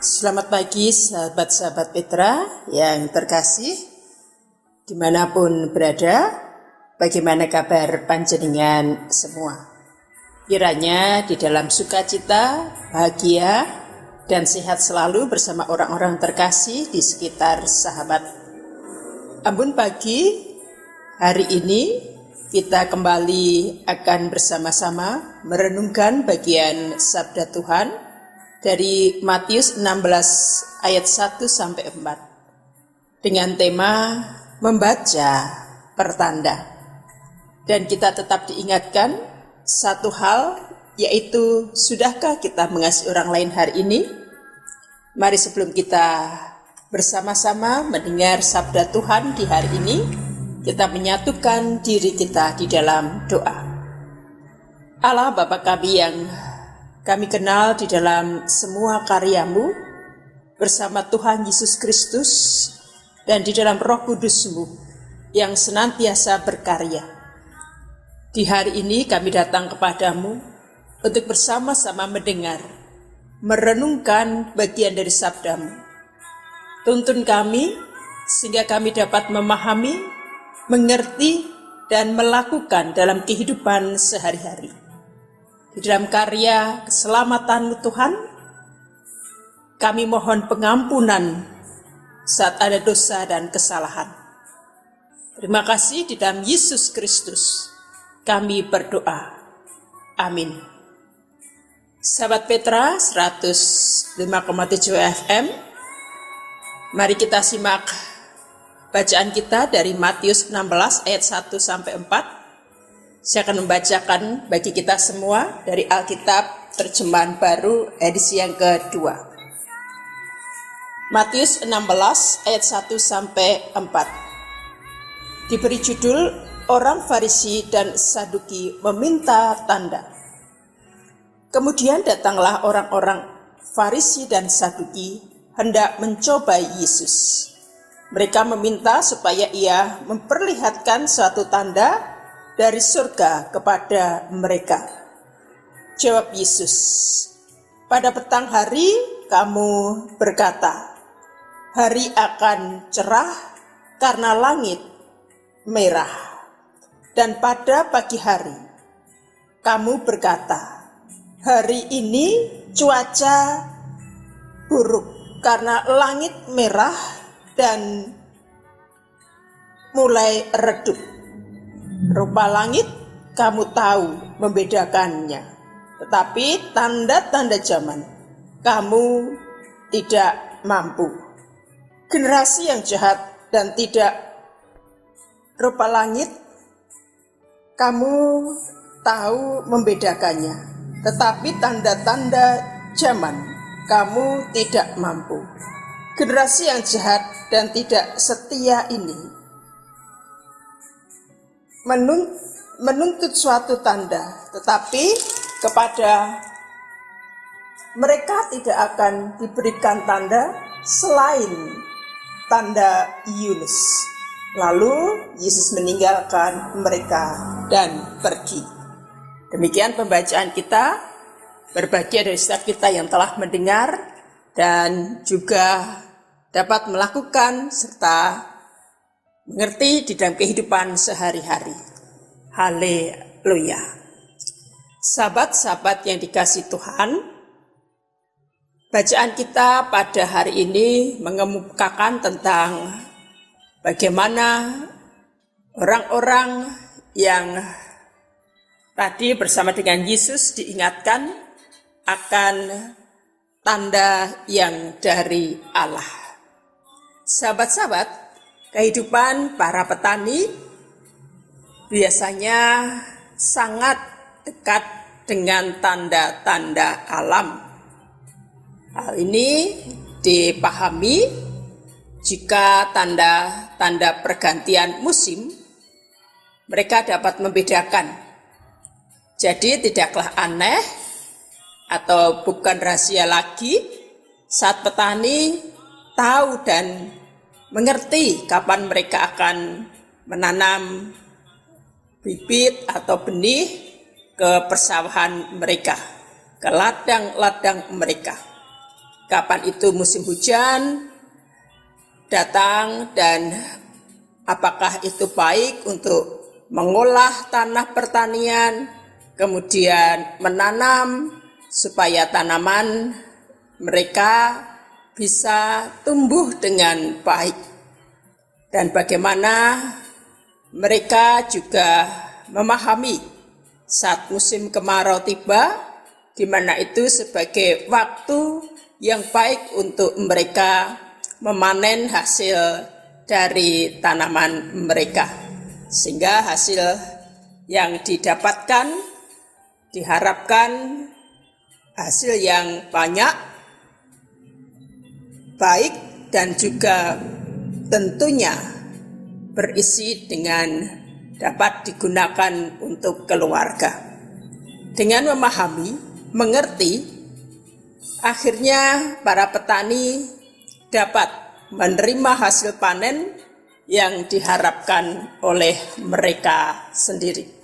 Selamat pagi sahabat-sahabat Petra yang terkasih, dimanapun berada, bagaimana kabar panjenengan semua? Kiranya di dalam sukacita, bahagia, dan sehat selalu bersama orang-orang terkasih di sekitar sahabat. Ampun pagi, hari ini kita kembali akan bersama-sama merenungkan bagian Sabda Tuhan dari Matius 16 ayat 1 sampai 4 dengan tema membaca pertanda. Dan kita tetap diingatkan satu hal, yaitu sudahkah kita mengasihi orang lain hari ini? Mari sebelum kita bersama-sama mendengar sabda Tuhan di hari ini, kita menyatukan diri kita di dalam doa. Allah Bapa kami yang kami kenal di dalam semua karya-Mu bersama Tuhan Yesus Kristus dan di dalam Roh Kudus-Mu yang senantiasa berkarya. Di hari ini kami datang kepadamu untuk bersama-sama mendengar, merenungkan bagian dari sabda-Mu. Tuntun kami sehingga kami dapat memahami, mengerti, dan melakukan dalam kehidupan sehari-hari. Di dalam karya keselamatan Tuhan, kami mohon pengampunan saat ada dosa dan kesalahan. Terima kasih di dalam Yesus Kristus, kami berdoa. Amin. Sahabat Petra 105,7 FM, mari kita simak bacaan kita dari Matius 16 ayat 1 sampai 4. Saya akan membacakan bagi kita semua dari Alkitab Terjemahan Baru edisi yang kedua. Matius 16 ayat 1 sampai 4. Diberi judul Orang Farisi dan Saduki meminta tanda. Kemudian datanglah orang-orang Farisi dan Saduki hendak mencobai Yesus. Mereka meminta supaya ia memperlihatkan suatu tanda dari surga kepada mereka. Jawab Yesus, pada petang hari kamu berkata, hari akan cerah karena langit merah. Dan pada pagi hari kamu berkata, hari ini cuaca buruk karena langit merah dan mulai redup. Rupa langit kamu tahu membedakannya, tetapi tanda-tanda zaman kamu tidak mampu. Generasi yang jahat dan tidak rupa langit kamu tahu membedakannya, tetapi tanda-tanda zaman kamu tidak mampu. Generasi yang jahat dan tidak setia ini menuntut suatu tanda, tetapi kepada mereka tidak akan diberikan tanda selain tanda Yunus. Lalu Yesus meninggalkan mereka dan pergi. Demikian pembacaan kita, berbahagia dari setiap kita yang telah mendengar dan juga dapat melakukan serta mengerti di dalam kehidupan sehari-hari. Haleluya. Sahabat-sahabat yang dikasihi Tuhan, bacaan kita pada hari ini mengemukakan tentang bagaimana orang-orang yang tadi bersama dengan Yesus diingatkan akan tanda yang dari Allah. Sahabat-sahabat, kehidupan para petani biasanya sangat dekat dengan tanda-tanda alam. Hal ini dipahami jika tanda-tanda pergantian musim mereka dapat membedakan. Jadi tidaklah aneh atau bukan rahasia lagi saat petani tahu dan mengerti kapan mereka akan menanam bibit atau benih ke persawahan mereka, ke ladang-ladang mereka. kapan itu musim hujan datang dan apakah itu baik untuk mengolah tanah pertanian, kemudian menanam supaya tanaman mereka bisa tumbuh dengan baik. Dan bagaimana mereka juga memahami saat musim kemarau tiba, di mana itu sebagai waktu yang baik untuk mereka memanen hasil dari tanaman mereka. Sehingga hasil yang didapatkan diharapkan hasil yang banyak, baik, dan juga tentunya berisi dengan dapat digunakan untuk keluarga. Dengan memahami, mengerti, akhirnya para petani dapat menerima hasil panen yang diharapkan oleh mereka sendiri.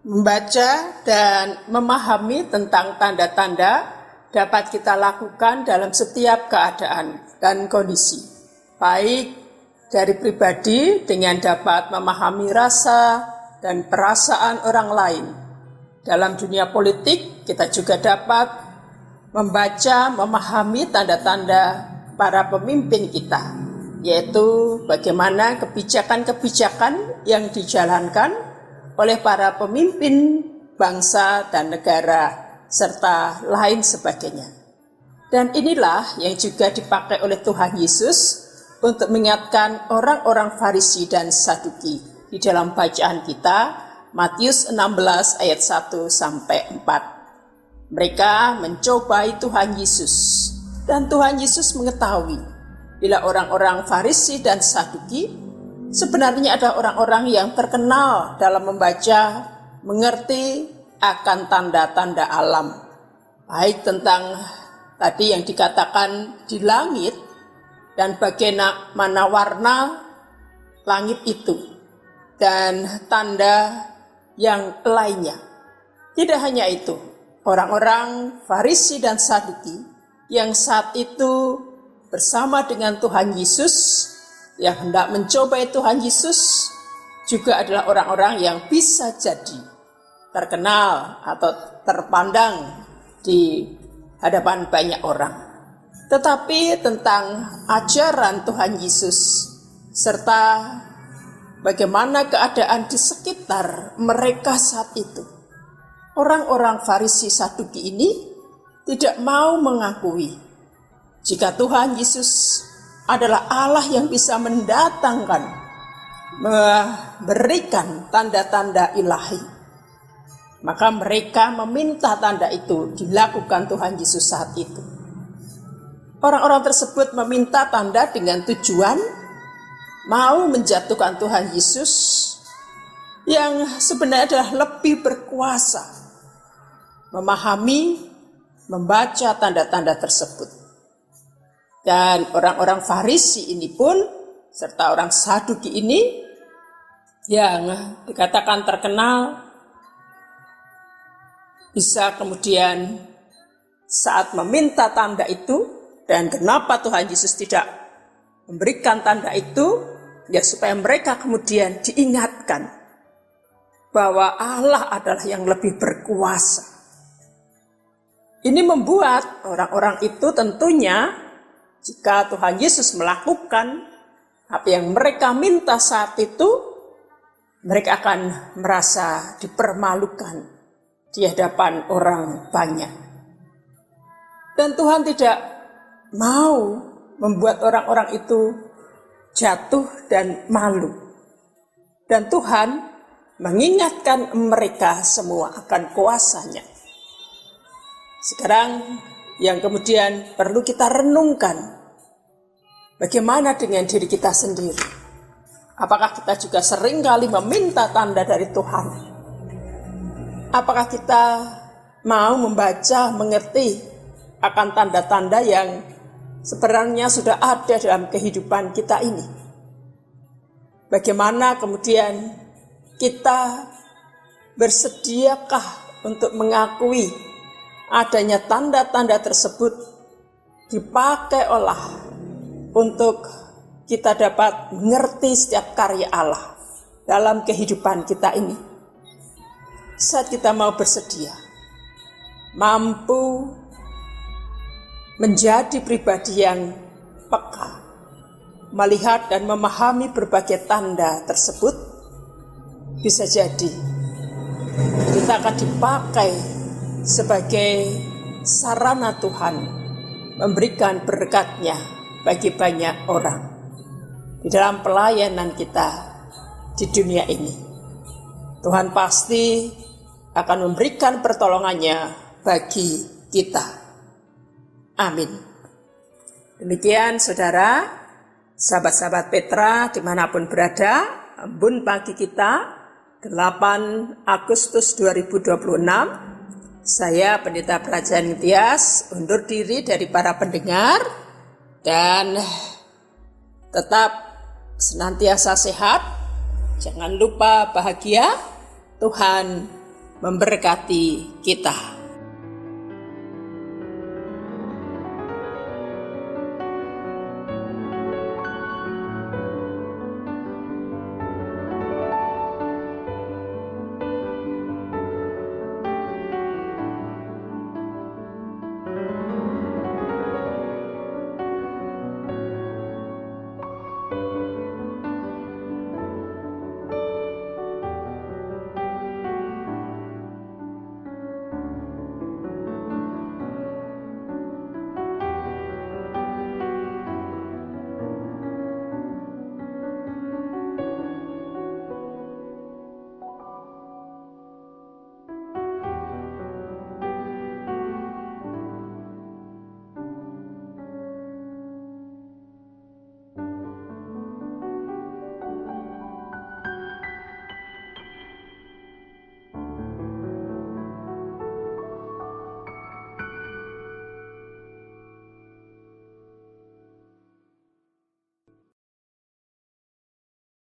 Membaca dan memahami tentang tanda-tanda dapat kita lakukan dalam setiap keadaan dan kondisi, baik dari pribadi dengan dapat memahami rasa dan perasaan orang lain. Dalam dunia politik, kita juga dapat membaca, memahami tanda-tanda para pemimpin kita, yaitu bagaimana kebijakan-kebijakan yang dijalankan oleh para pemimpin bangsa dan negara, serta lain sebagainya. Dan inilah yang juga dipakai oleh Tuhan Yesus untuk mengingatkan orang-orang Farisi dan Saduki di dalam bacaan kita, Matius 16 ayat 1-4. Mereka mencobai Tuhan Yesus, dan Tuhan Yesus mengetahui bila orang-orang Farisi dan Saduki sebenarnya ada orang-orang yang terkenal dalam membaca, mengerti akan tanda-tanda alam, baik tentang tadi yang dikatakan di langit dan bagaimana warna langit itu dan tanda yang lainnya. Tidak hanya itu, orang-orang Farisi dan Saduki yang saat itu bersama dengan Tuhan Yesus, yang hendak mencobai Tuhan Yesus, juga adalah orang-orang yang bisa jadi terkenal atau terpandang di hadapan banyak orang. Tetapi tentang ajaran Tuhan Yesus serta bagaimana keadaan di sekitar mereka saat itu, orang-orang Farisi Saduki ini tidak mau mengakui jika Tuhan Yesus adalah Allah yang bisa mendatangkan, memberikan tanda-tanda ilahi. Maka mereka meminta tanda itu dilakukan Tuhan Yesus saat itu. Orang-orang tersebut meminta tanda dengan tujuan mau menjatuhkan Tuhan Yesus yang sebenarnya adalah lebih berkuasa, memahami, membaca tanda-tanda tersebut. Dan orang-orang Farisi ini pun, serta orang Saduki ini, yang dikatakan terkenal, bisa kemudian saat meminta tanda itu, dan kenapa Tuhan Yesus tidak memberikan tanda itu, ya supaya mereka kemudian diingatkan bahwa Allah adalah yang lebih berkuasa. Ini membuat orang-orang itu tentunya, jika Tuhan Yesus melakukan apa yang mereka minta saat itu, mereka akan merasa dipermalukan di hadapan orang banyak. Dan Tuhan tidak mau membuat orang-orang itu jatuh dan malu. Dan Tuhan mengingatkan mereka semua akan kuasanya. Sekarang yang kemudian perlu kita renungkan, bagaimana dengan diri kita sendiri? Apakah kita juga sering kali meminta tanda dari Tuhan? Apakah kita mau membaca, mengerti akan tanda-tanda yang sebenarnya sudah ada dalam kehidupan kita ini? Bagaimana kemudian kita bersediakah untuk mengakui adanya tanda-tanda tersebut dipakai untuk kita dapat mengerti setiap karya Allah dalam kehidupan kita ini. Saat kita mau bersedia, mampu menjadi pribadi yang peka, melihat dan memahami berbagai tanda tersebut, bisa jadi kita akan dipakai sebagai sarana Tuhan memberikan berkat-Nya bagi banyak orang di dalam pelayanan kita di dunia ini. Tuhan pasti akan memberikan pertolongannya bagi kita. Amin. Demikian saudara, sahabat-sahabat Petra dimanapun berada, embun pagi kita 8 Agustus 2026. Saya Pendeta Prajan Tias undur diri dari para pendengar dan tetap senantiasa sehat. Jangan lupa bahagia. Tuhan memberkati kita.